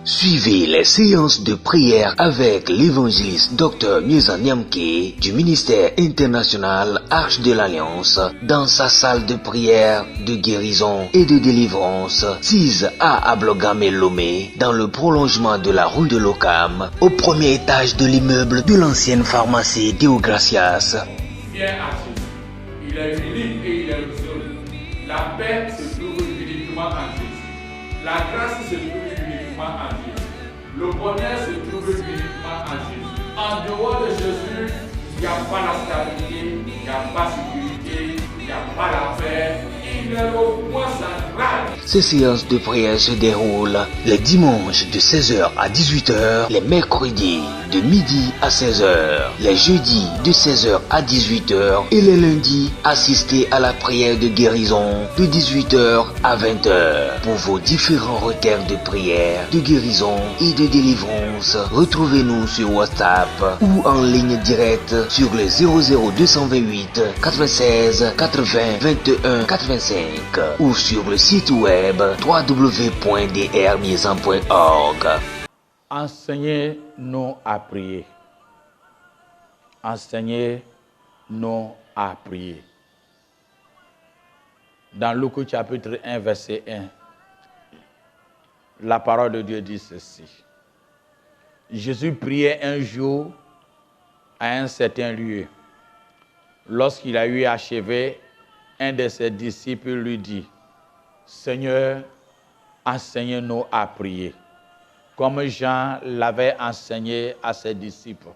Suivez les séances de prière avec l'évangéliste Dr Mieza Nyamke du ministère international Arche de l'Alliance dans sa salle de prière de guérison et de délivrance 6A à Blogamé-Lomé dans le prolongement de la rue de l'Ocam au premier étage de l'immeuble de l'ancienne pharmacie Deogracias. Viens à Jésus. Il est unique et il est seul. La paix se trouve uniquement en Jésus. La grâce se trouve uniquement en Jésus. Le bonheur se trouve uniquement en Jésus. En dehors de Jésus, il n'y a pas la stabilité, il n'y a pas la sécurité, il n'y a pas la paix. Il est le point central. Ces séances de prière se déroulent les dimanches de 16h à 18h, les mercredis de midi à 16h, les jeudis de 16h à 18h et les lundis assistez à la prière de guérison de 18h à 20h. Pour vos différents requêtes de prière, de guérison et de délivrance, retrouvez-nous sur WhatsApp ou en ligne directe sur le 00228 96 80 21 85 ou sur le site web www.drmiezan.org. Enseignez-nous à prier. Enseignez-nous à prier. Dans Luc chapitre 1, verset 1, la parole de Dieu dit ceci. Jésus priait un jour à un certain lieu. Lorsqu'il a eu achevé, un de ses disciples lui dit, « Seigneur, enseigne-nous à prier. » Comme Jean l'avait enseigné à ses disciples.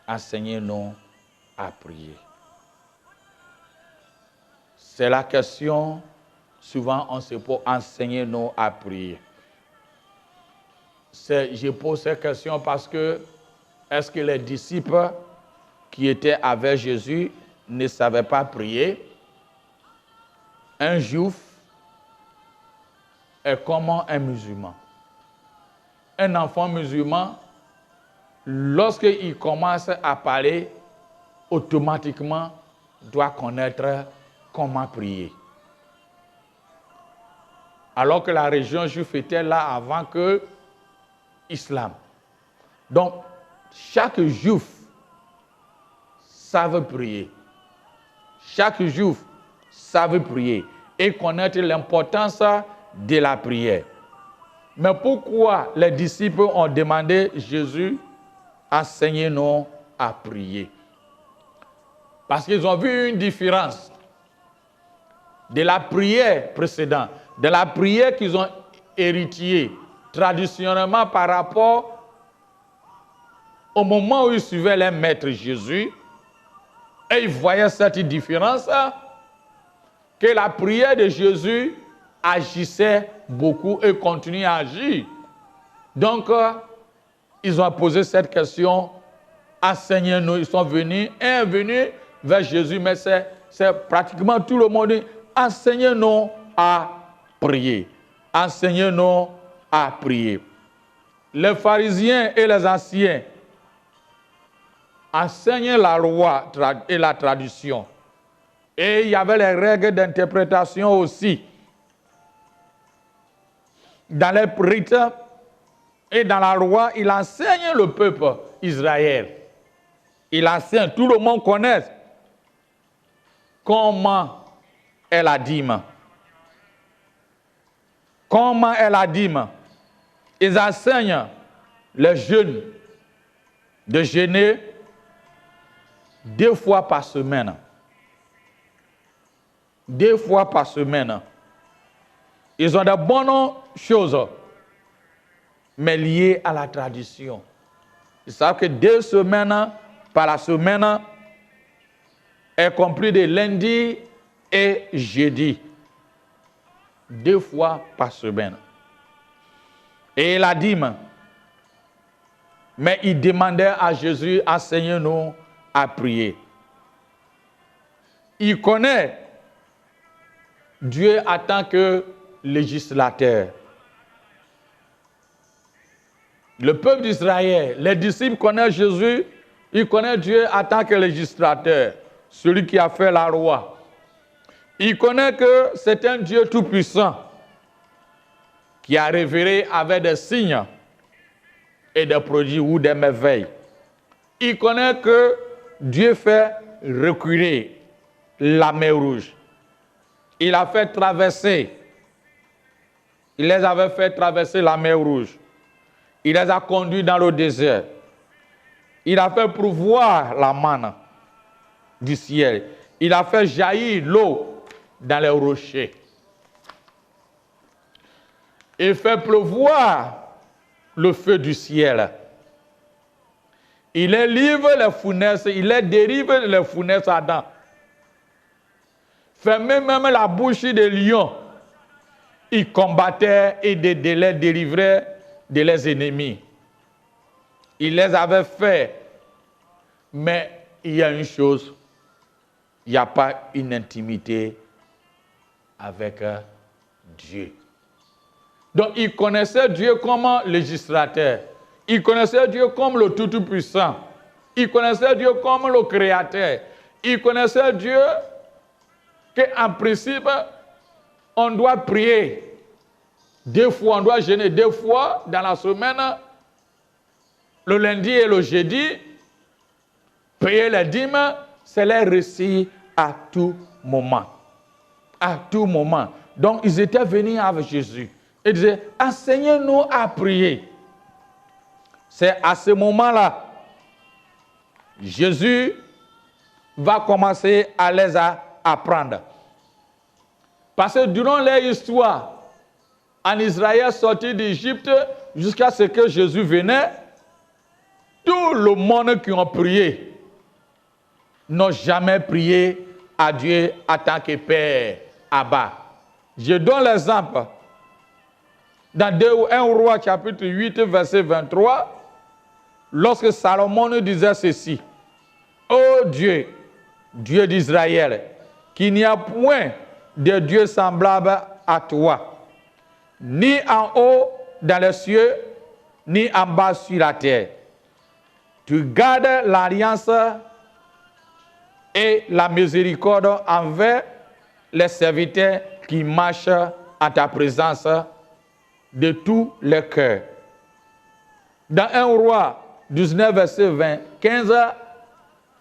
Enseignez-nous à prier. C'est la question, souvent on se pose, enseignez-nous à prier. Je pose cette question parce que, est-ce que les disciples qui étaient avec Jésus ne savaient pas prier? Un juif est comme un musulman. Un enfant musulman, lorsqu'il commence à parler, automatiquement doit connaître comment prier. Alors que la région juive était là avant que l'islam. Donc, chaque juif savait prier. Chaque juif savait prier et connaître l'importance de la prière. Mais pourquoi les disciples ont demandé à Jésus, enseignez-nous à prier? Parce qu'ils ont vu une différence de la prière précédente, de la prière qu'ils ont héritée traditionnellement par rapport au moment où ils suivaient leur maître Jésus. Et ils voyaient cette différence, que la prière de Jésus agissait beaucoup et continue à agir. Donc, ils ont posé cette question, enseignez-nous. Ils sont venus, un est venu vers Jésus, mais c'est pratiquement tout le monde, enseignez-nous à prier. Enseignez-nous à prier. Les pharisiens et les anciens enseignaient la loi et la tradition. Et il y avait les règles d'interprétation aussi. Dans les rites et dans la loi, il enseigne le peuple Israël. Il enseigne, tout le monde connaît comment est la dîme. Comment est la dîme? Ils enseignent les jeunes de jeûner 2 fois par semaine. 2 fois par semaine. Ils ont de bonnes choses, mais liées à la tradition. Ils savent que 2 semaines par la semaine est compris de lundi et jeudi. 2 fois par semaine. Et la dîme. Mais il demandait à Jésus, enseignez-nous à prier. Il connaît Dieu en tant que législateur. Le peuple d'Israël, les disciples connaissent Jésus, ils connaissent Dieu en tant que législateur, celui qui a fait la loi. Il connaît que c'est un Dieu tout-puissant qui a révélé avec des signes et des prodiges ou des merveilles. Il connaît que Dieu fait reculer la mer Rouge. Il a fait traverser. Il les avait fait traverser la mer Rouge. Il les a conduits dans le désert. Il a fait pleuvoir la manne du ciel. Il a fait jaillir l'eau dans les rochers. Il fait pleuvoir le feu du ciel. Il les livre les fournaises, il les dérive les fournaises ardentes. Fermez même la bouche des lions. Il combattait et les délivrait de leurs ennemis. Il les avait fait. Mais il y a une chose, il n'y a pas une intimité avec Dieu. Donc il connaissait Dieu comme législateur. Il connaissait Dieu comme le Tout-Puissant. Il connaissait Dieu comme le Créateur. Il connaissait Dieu qu'en principe, on doit prier 2 fois, on doit jeûner 2 fois dans la semaine, le lundi et le jeudi, payer les dîmes, c'est leur récit à tout moment. À tout moment. Donc ils étaient venus avec Jésus. Ils disaient, enseignez-nous à prier. C'est à ce moment-là, Jésus va commencer à les apprendre. Parce que durant leur histoire, en Israël sorti d'Égypte, jusqu'à ce que Jésus venait, tout le monde qui ont prié n'ont jamais prié à Dieu en tant que Père, Abba. Je donne l'exemple. Dans 1 Roi chapitre 8, verset 23, lorsque Salomon nous disait ceci, « Ô Dieu, Dieu d'Israël, qu'il n'y a point de Dieu semblable à toi, ni en haut dans les cieux, ni en bas sur la terre. Tu gardes l'alliance et la miséricorde envers les serviteurs qui marchent en ta présence de tous les cœurs. » Dans 1 Roi 19, verset 20, 15,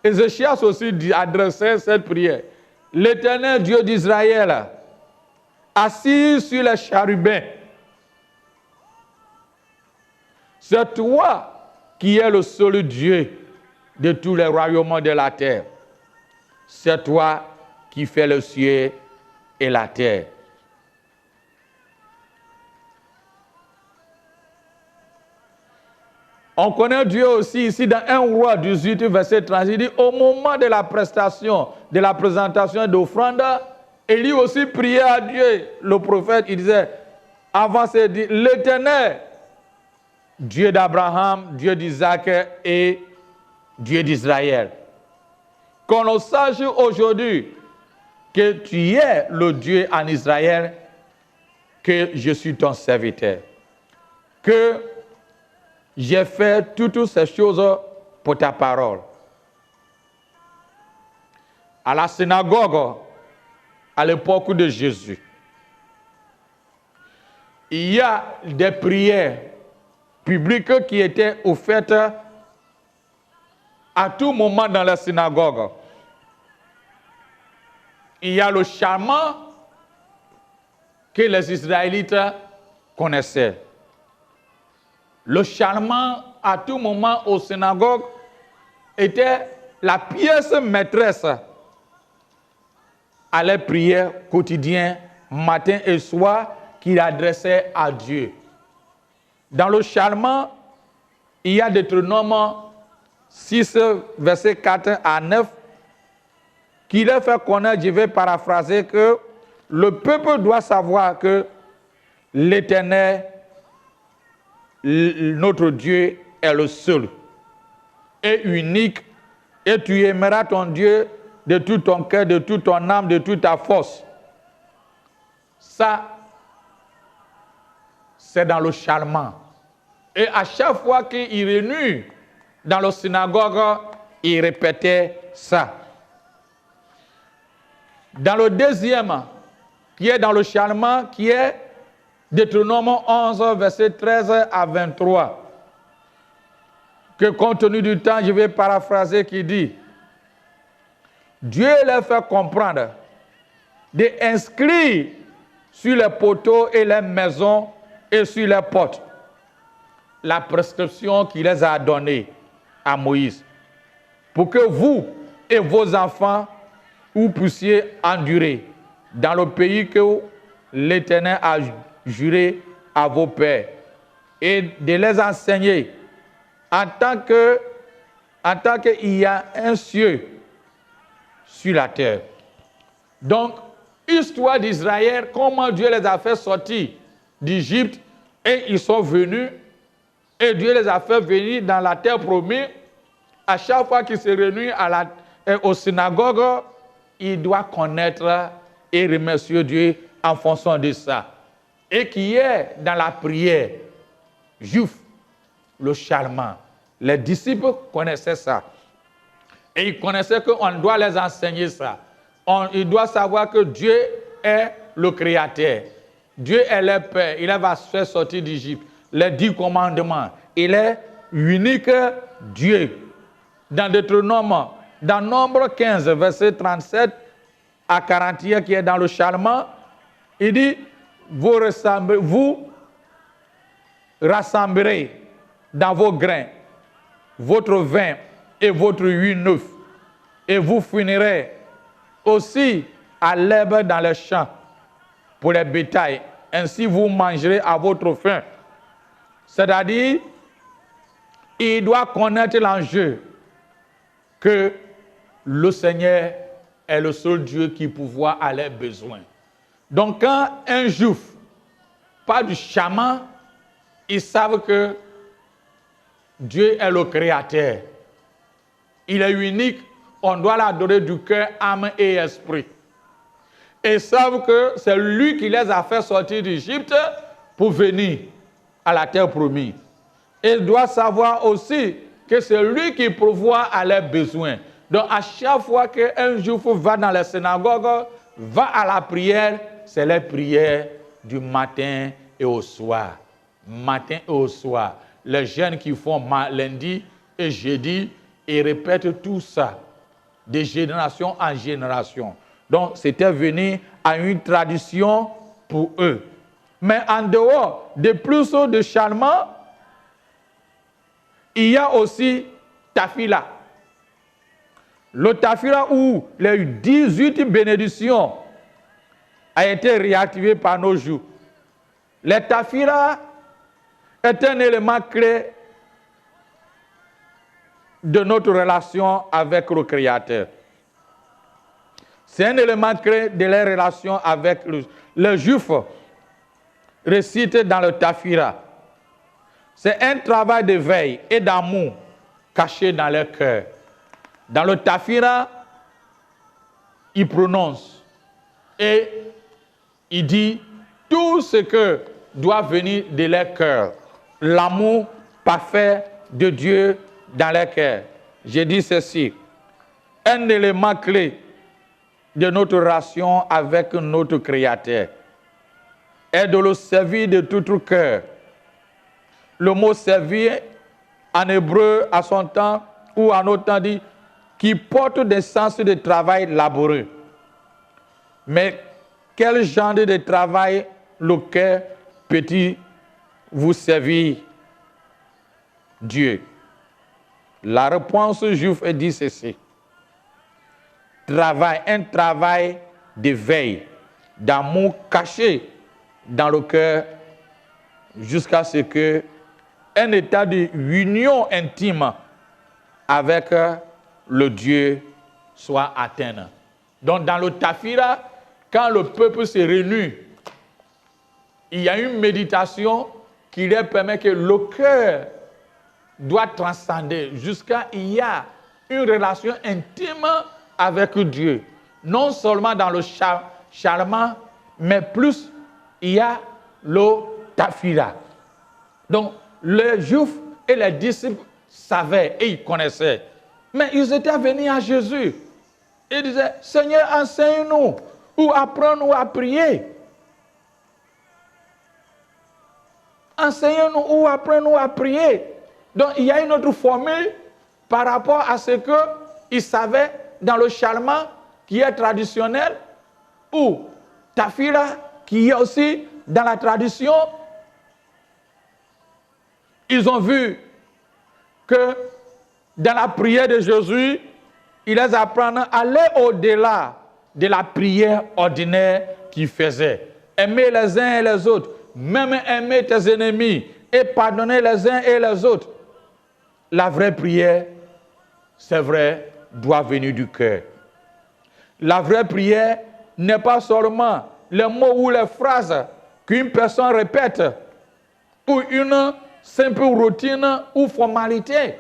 Ézéchias aussi adressait cette prière. « L'Éternel Dieu d'Israël, assis sur les chérubins, c'est toi qui es le seul Dieu de tous les royaumes de la terre. C'est toi qui fais le ciel et la terre. » On connaît Dieu aussi ici dans 1 Roi 18, verset 30. Il dit, au moment de la prestation, de la présentation d'offrande, Élie aussi priait à Dieu. Le prophète, il disait, avant c'est dit, l'Éternel, Dieu d'Abraham, Dieu d'Isaac et Dieu d'Israël. Qu'on le sache aujourd'hui que tu es le Dieu en Israël, que je suis ton serviteur. Que j'ai fait toutes ces choses pour ta parole. À la synagogue, à l'époque de Jésus, il y a des prières publiques qui étaient offertes à tout moment dans la synagogue. Il y a le châtiment que les Israélites connaissaient. Le châtiment, à tout moment aux synagogues, était la pièce maîtresse à les prières quotidiennes, matin et soir, qu'il adressait à Dieu. Dans le châtiment, il y a Deutéronome 6, verset 4 à 9, qui leur fait connaître, je vais paraphraser, que le peuple doit savoir que l'Éternel, notre Dieu, est le seul et unique, et tu aimeras ton Dieu de tout ton cœur, de toute ton âme, de toute ta force. Ça, c'est dans le châtiment. Et à chaque fois qu'il réunit dans la synagogue, il répétait ça. Dans le deuxième, qui est dans le châtiment, qui est Deutéronome 11, verset 13 à 23, que compte tenu du temps, je vais paraphraser, qui dit, Dieu leur fait comprendre d'inscrire sur les poteaux et les maisons et sur les portes la prescription qu'il les a donnée à Moïse, pour que vous et vos enfants, vous puissiez endurer dans le pays que l'Éternel a juré à vos pères, et de les enseigner en tant qu'il y a un ciel sur la terre. Donc, histoire d'Israël, comment Dieu les a fait sortir d'Égypte, et ils sont venus, et Dieu les a fait venir dans la terre promise. À chaque fois qu'ils se réunissent aux synagogues, ils doivent connaître et remercier Dieu en fonction de ça. Et qui est dans la prière juive, le Shalom. Les disciples connaissaient ça. Et ils connaissaient qu'on doit les enseigner ça. Ils doivent savoir que Dieu est le Créateur. Dieu est le Père. Il va se faire sortir d'Égypte. Les 10 commandements. Il est unique Dieu. Dans Deutéronome, dans Nombre 15, verset 37 à 41, qui est dans le Shalom, il dit, vous rassemblerez dans vos grains votre vin et votre huile neuf, et vous finirez aussi à l'herbe dans les champs pour les bétails. Ainsi vous mangerez à votre faim. C'est-à-dire, il doit connaître l'enjeu que le Seigneur est le seul Dieu qui pourvoit à leurs besoins. Donc quand un juif parle du chaman, ils savent que Dieu est le Créateur. Il est unique, on doit l'adorer du cœur, âme et esprit. Et ils savent que c'est lui qui les a fait sortir d'Égypte pour venir à la terre promise. Ils doivent savoir aussi que c'est lui qui pourvoit à leurs besoins. Donc à chaque fois qu'un juif va dans la synagogue, va à la prière, c'est la prière du matin et au soir. Matin et au soir. Les jeunes qui font lundi et jeudi, ils répètent tout ça, de génération en génération. Donc c'était venu à une tradition pour eux. Mais en dehors de plus de Shalom, il y a aussi Tafila. Le Tafila où les 18 bénédictions a été réactivé par nos jours. Le Tafila est un élément clé de notre relation avec le Créateur. C'est un élément clé de la relation avec les Juifs récitent dans le Tafila. C'est un travail de veille et d'amour caché dans leur cœur. Dans le Tafila, il prononce et il dit tout ce que doit venir de leur cœur. L'amour parfait de Dieu dans leur cœur. Je dis ceci, un élément clé de notre relation avec notre Créateur est de le servir de tout le cœur. Le mot servir en hébreu à son temps ou en autre temps dit qui porte des sens de travail laborieux. Mais quel genre de travail le cœur peut-il vous servir Dieu? La réponse juive est dit ceci. Un travail de veille, d'amour caché dans le cœur jusqu'à ce que un état d'union intime avec le Dieu soit atteint. Donc dans le Tafila, quand le peuple se réunit, il y a une méditation qui leur permet que le cœur doit transcender jusqu'à il y a une relation intime avec Dieu. Non seulement dans le Shalom, mais plus il y a le Tafila. Donc les Juifs et les disciples savaient et ils connaissaient. Mais ils étaient venus à Jésus. Ils disaient, Seigneur, enseigne-nous ou apprends-nous à prier. enseigne-nous ou apprends-nous à prier. Donc il y a une autre formule par rapport à ce qu'ils savaient dans le charlement qui est traditionnel, ou tafila qui est aussi dans la tradition. Ils ont vu que dans la prière de Jésus, il les apprend à aller au-delà de la prière ordinaire qu'ils faisaient. Aimer les uns et les autres, même aimer tes ennemis et pardonner les uns et les autres. La vraie prière, c'est vrai, doit venir du cœur. La vraie prière n'est pas seulement les mots ou les phrases qu'une personne répète ou une simple routine ou formalité.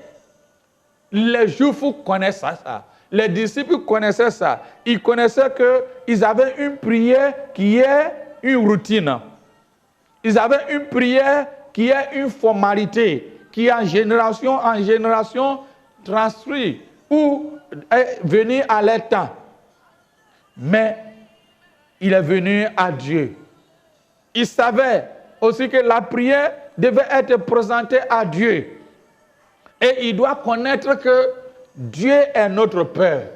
Les Juifs connaissent ça. Les disciples connaissaient ça. Ils connaissaient qu'ils avaient une prière qui est une routine. Ils avaient une prière qui est une formalité, qui en génération transcrit ou est venue à leur temps. Mais il est venu à Dieu. Il savait aussi que la prière devait être présentée à Dieu. Et il doit connaître que Dieu est notre Père.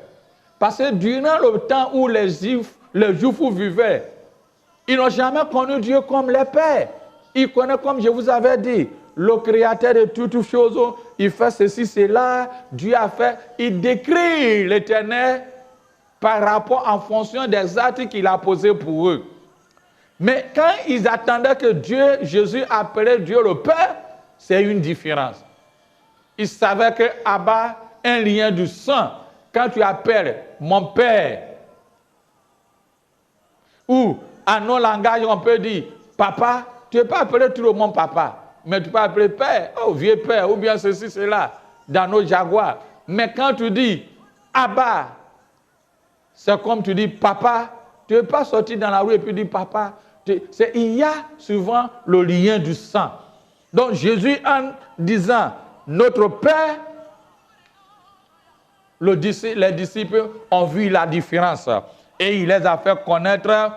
Parce que durant le temps où les Juifs vivaient, ils n'ont jamais connu Dieu comme le Père. Ils connaissent, comme je vous avais dit, le Créateur de toutes choses. Il fait ceci, cela. Dieu a fait. Il décrit l'Éternel par rapport en fonction des actes qu'il a posés pour eux. Mais quand ils attendaient que Jésus appelait Dieu le Père, c'est une différence. Ils savaient que Abba, un lien du sang, quand tu appelles mon Père, ou en nos langages, on peut dire papa, tu ne peux pas appeler tout le monde papa, mais tu peux appeler père, oh vieux père, ou bien ceci, cela, dans nos jaguars. Mais quand tu dis Abba, c'est comme tu dis papa, tu ne peux pas sortir dans la rue et puis dire papa. Il y a souvent le lien du sang. Donc Jésus, en disant notre Père, les disciples ont vu la différence. Et il les a fait connaître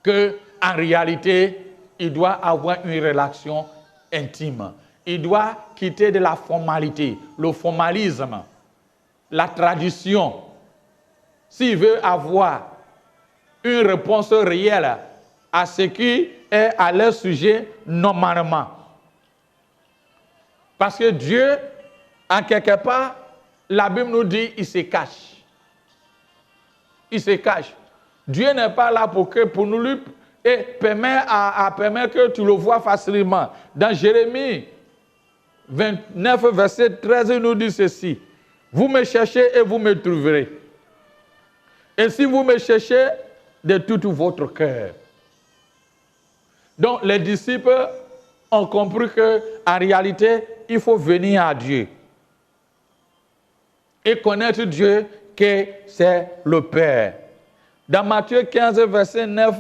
qu'en réalité, il doit avoir une relation intime. Il doit quitter de la formalité, le formalisme, la tradition. S'il veut avoir une réponse réelle à ce qui est à leur sujet normalement. Parce que Dieu, en quelque part, la Bible nous dit, il se cache. Il se cache. Dieu n'est pas là pour nous lui et permettre que tu le vois facilement. Dans Jérémie 29, verset 13, il nous dit ceci. Vous me cherchez et vous me trouverez. Et si vous me cherchez de tout votre cœur. Donc les disciples ont compris qu'en réalité, il faut venir à Dieu. Et connaître Dieu, que c'est le Père. Dans Matthieu 15, verset 9,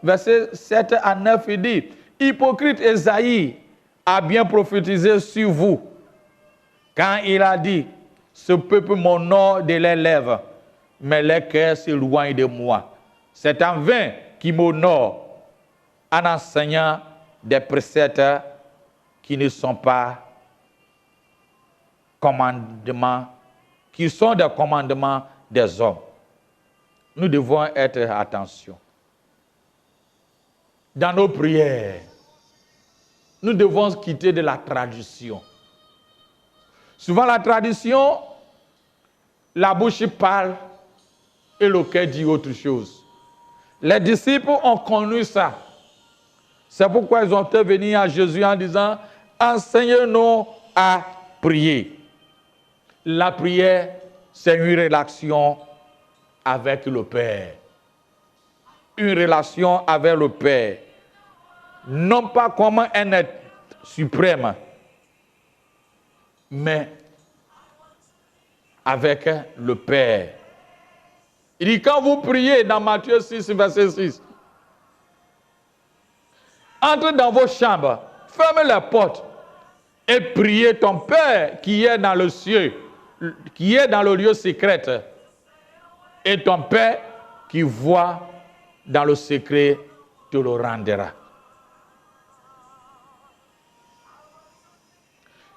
verset 7 à 9, il dit, hypocrite Ésaïe a bien prophétisé sur vous, quand il a dit, ce peuple m'honore de leurs lèvres, mais leur cœur s'éloigne de moi. C'est en vain qu'ils m'honorent en enseignant des préceptes qui ne sont pas commandements, qui sont des commandements des hommes. Nous devons être attention. Dans nos prières, nous devons quitter de la tradition. Souvent la tradition, la bouche parle et le cœur dit autre chose. Les disciples ont connu ça. C'est pourquoi ils ont été venus à Jésus en disant, enseigne-nous à prier. La prière, c'est une relation avec le Père. Une relation avec le Père. Non pas comme un être suprême, mais avec le Père. Il dit, quand vous priez dans Matthieu 6, verset 6, entre dans vos chambres, fermez les portes et priez ton Père qui est dans le ciel, qui est dans le lieu secret, et ton Père qui voit dans le secret te le rendra.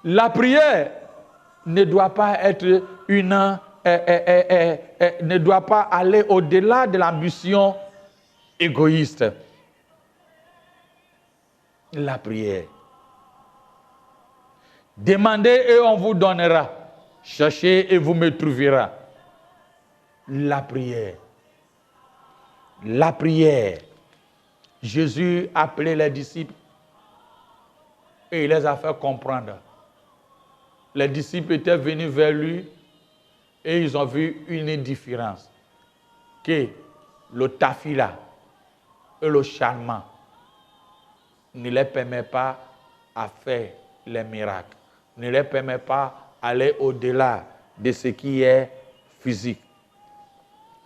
La prière ne doit pas être ne doit pas aller au-delà de l'ambition égoïste. La prière. Demandez et on vous donnera. Cherchez et vous me trouverez. La prière. La prière. Jésus a appelé les disciples et il les a fait comprendre. Les disciples étaient venus vers lui et ils ont vu une différence. Que le tafila et le charmant ne les permet pas à faire les miracles, ne les permet pas d'aller au-delà de ce qui est physique.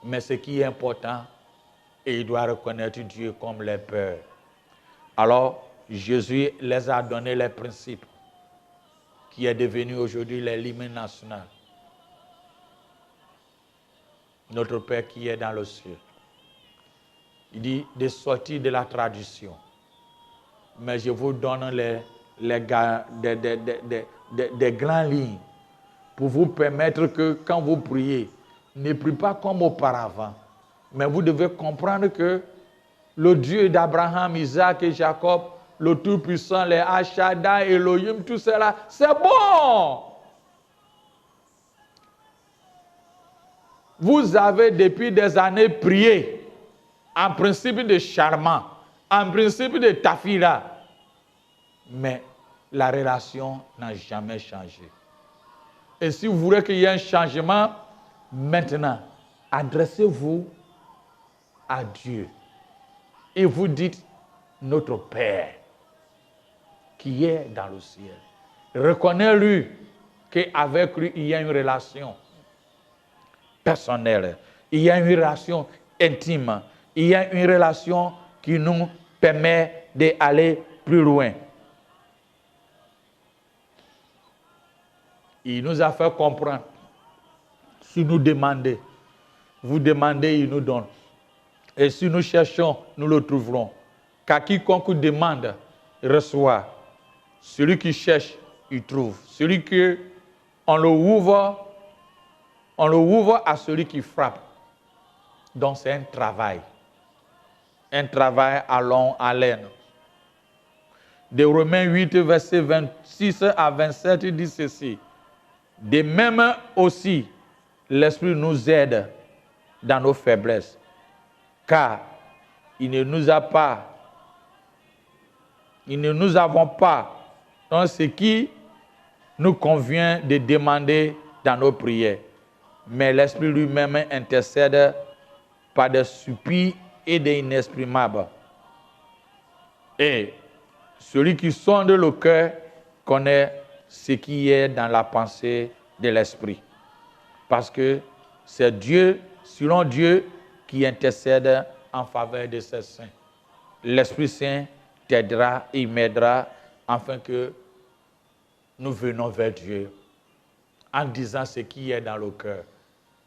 Mais ce qui est important, et il doit reconnaître Dieu comme les peurs. Alors, Jésus les a donné les principes qui est devenu aujourd'hui les l'hymne national. Notre Père qui est dans le ciel. Il dit de sortir de la tradition. Mais je vous donne des grandes lignes pour vous permettre que quand vous priez, ne priez pas comme auparavant. Mais vous devez comprendre que le Dieu d'Abraham, Isaac et Jacob, le Tout-Puissant, les Hashada, Elohim, tout cela, c'est bon. Vous avez depuis des années prié en principe de charmant, en principe de tafila, mais la relation n'a jamais changé. Et si vous voulez qu'il y ait un changement, maintenant, adressez-vous à Dieu et vous dites, notre Père qui est dans le ciel. Reconnais-lui qu'avec lui, il y a une relation personnelle, il y a une relation intime, il y a une relation qui nous permet d'aller plus loin. Il nous a fait comprendre, si nous demandons, vous demandez, il nous donne. Et si nous cherchons, nous le trouverons. Car quiconque demande, reçoit. Celui qui cherche, il trouve. Celui qui, on le ouvre à celui qui frappe. Donc c'est un travail à longue haleine. De Romains 8, versets 26 à 27, il dit ceci. De même aussi, l'Esprit nous aide dans nos faiblesses, car il ne nous avons pas dans ce qui nous convient de demander dans nos prières, mais l'Esprit lui-même intercède par des soupirs et des inexprimables. Et celui qui sonde le cœur connaît ce qui est dans la pensée de l'Esprit. Parce que c'est Dieu, selon Dieu, qui intercède en faveur de ses saints. L'Esprit Saint t'aidera et m'aidera afin que nous venons vers Dieu en disant ce qui est dans le cœur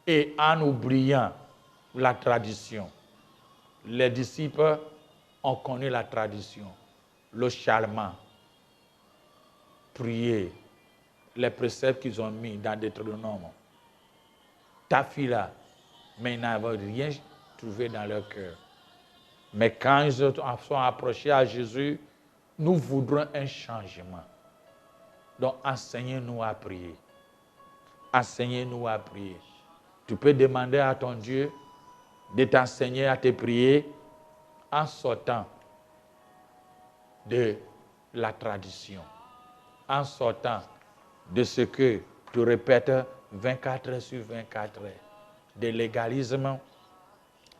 et en oubliant la tradition. Les disciples ont connu la tradition, le charmant, prier, les préceptes qu'ils ont mis dans Deutéronome. Tafila, mais ils n'avaient rien trouvé dans leur cœur. Mais quand ils sont approchés à Jésus, nous voudrons un changement. Donc enseignez-nous à prier. Enseignez-nous à prier. Tu peux demander à ton Dieu de t'enseigner à te prier en sortant de la tradition, en sortant de ce que tu répètes 24 heures sur 24 heures, de l'égalisme,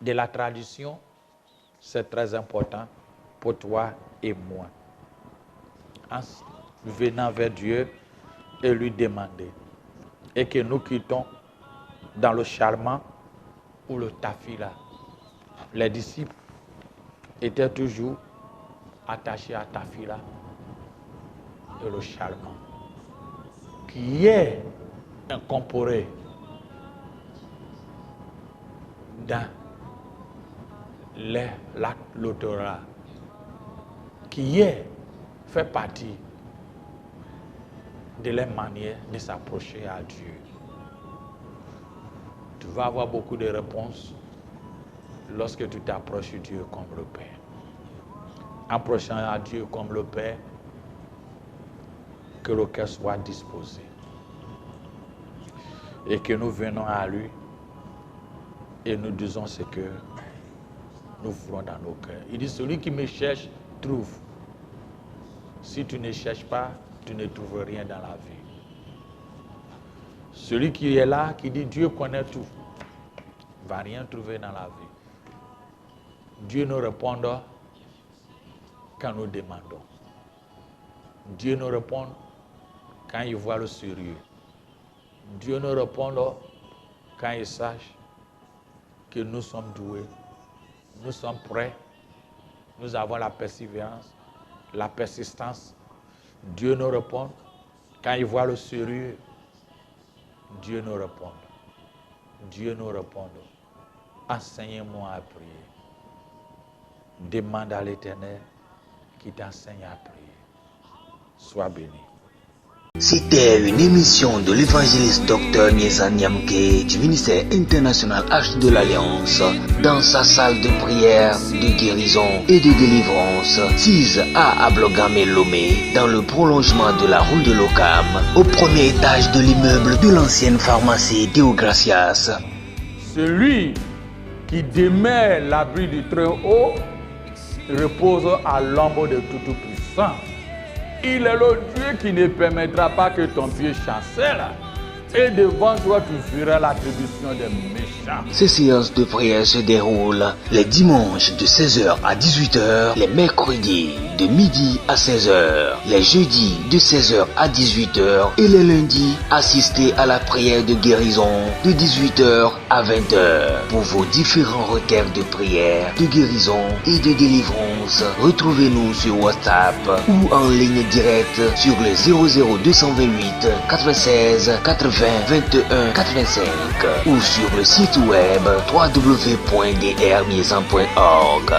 de la tradition. C'est très important pour toi et moi. En venant vers Dieu et lui demander. Et que nous quittons dans le charmant ou le tafila. Les disciples étaient toujours attachés à tafila et le charmant, qui est incorporé dans le Torah, qui fait partie de leur manière de s'approcher à Dieu. Tu vas avoir beaucoup de réponses lorsque tu t'approches de Dieu comme le Père. Approchant à Dieu comme le Père, que le cœur soit disposé et que nous venons à lui et nous disons ce que nous ferons dans nos cœurs. Il dit, celui qui me cherche, trouve. Si tu ne cherches pas, tu ne trouves rien dans la vie. Celui qui est là, qui dit Dieu connaît tout, ne va rien trouver dans la vie. Dieu nous répond quand nous demandons. Dieu nous répond quand il voit le sérieux. Dieu nous répond quand il sache que nous sommes doués, nous sommes prêts, nous avons la persévérance, la persistance. Dieu nous répond quand il voit le sérieux. Dieu nous répond. Dieu nous répond. Enseignez-moi à prier. Demande à l'Éternel qui t'enseigne à prier. Sois béni. C'était une émission de l'évangéliste Dr Niezan Niamke du ministère international Arche de l'Alliance dans sa salle de prière, de guérison et de délivrance 6 à Ablogame Lomé dans le prolongement de la rue de l'Ocam au premier étage de l'immeuble de l'ancienne pharmacie Deo Gracias. Celui qui demeure l'abri du très haut repose à l'ombre de Tout-Puissant. Il est le Dieu qui ne permettra pas que ton pied chancelle. Et devant toi, tu verras l'attribution des méchants. Ces séances de prière se déroulent les dimanches de 16h à 18h, les mercredis de midi à 16h, les jeudis de 16h à 18h et les lundis, assistez à la prière de guérison de 18h à 20h. Pour vos différents requêtes de prière, de guérison et de délivrance, retrouvez-nous sur WhatsApp ou en ligne directe sur le 00228 96 80 21 85 ou sur le site web www.drmiezan.org.